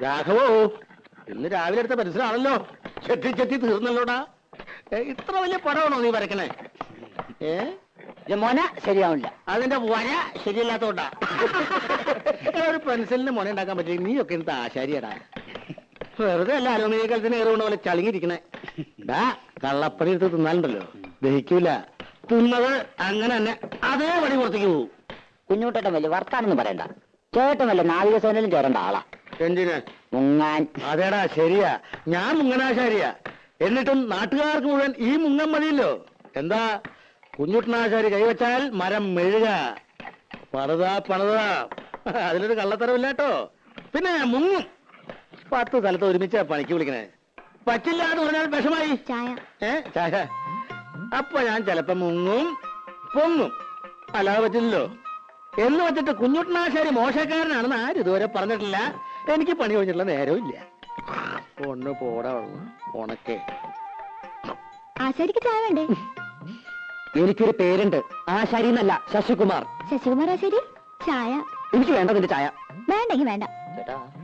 രാഘവോ, ഇന്ന് രാവിലെ എടുത്ത പരിസരമാണല്ലോ. ചെത്തി ചെത്തി തീർന്നല്ലോടാ. ഇത്ര വലിയ പടമാണോ നീ വരക്കണേ? മൊന ശരിയാവില്ല. അതിന്റെ വര ശരിയല്ലാത്തോണ്ടാ. ഒരു പെൻസിലിന് മൊന ഉണ്ടാക്കാൻ പറ്റില്ല. നീയൊക്കെ എന്ത് ആശാരിയടാ. വെറുതെ അല്ല അലുമിനിയ കലത്തിന് ഏറുകൊണ്ട് പോലെ ചളിങ്ങിരിക്കണേ. കള്ളപ്പടി എടുത്ത് തിന്നാലുണ്ടല്ലോ, ദഹിക്കൂല. തിന്നത് അങ്ങനെ തന്നെ അതേപടി പുറത്തേക്ക് പോവും. കുഞ്ഞുട്ടേട്ടൻ വലിയ വർത്താനൊന്നും പറയണ്ട. ചേട്ടൻ വല്ല നാവികസേനയിലും ചേരേണ്ട ആളാ. എന്തിന്? മുങ്ങാൻ. അതേടാ, ശരിയാ. ഞാൻ മുങ്ങനാശാരിയാ. എന്നിട്ടും നാട്ടുകാർക്ക് മുഴുവൻ ഈ മുങ്ങൻ മതിയല്ലോ. എന്താ, കുഞ്ഞുട്ടനാശാരി കൈവച്ചാൽ മരം മെഴുക. പണിതാ. അതിലൊരു കള്ളത്തരമില്ലാട്ടോ. പിന്നെ മുങ്ങും. 10 സ്ഥലത്ത് ഒരുമിച്ച് പണിക്ക് വിളിക്കണേ. പറ്റില്ല എന്ന് പറഞ്ഞാൽ വിഷമായി. ചായ. അപ്പൊ ഞാൻ ചിലപ്പോ മുങ്ങും പൊങ്ങും. അല്ലാതെ പറ്റില്ലല്ലോ. എന്ന് വെച്ചിട്ട് കുഞ്ഞുട്ടനാശാരി മോശക്കാരനാണെന്ന് ആരും ഇതുവരെ പറഞ്ഞിട്ടില്ല. എനിക്ക് പണി കഴിഞ്ഞിട്ടുള്ള നേരവും ഇല്ല. ഒന്ന് പോടാ ഉണക്കേ. ആശാരിക്ക് ചായ വേണ്ടേ? എനിക്കൊരു പേരുണ്ട്. ആശാരി എന്നല്ല, ശശികുമാർ. ശശികുമാർ ആശാരി. ചായ എനിക്ക് വേണ്ട. നിന്റെ ചായ വേണ്ടെങ്കി വേണ്ട.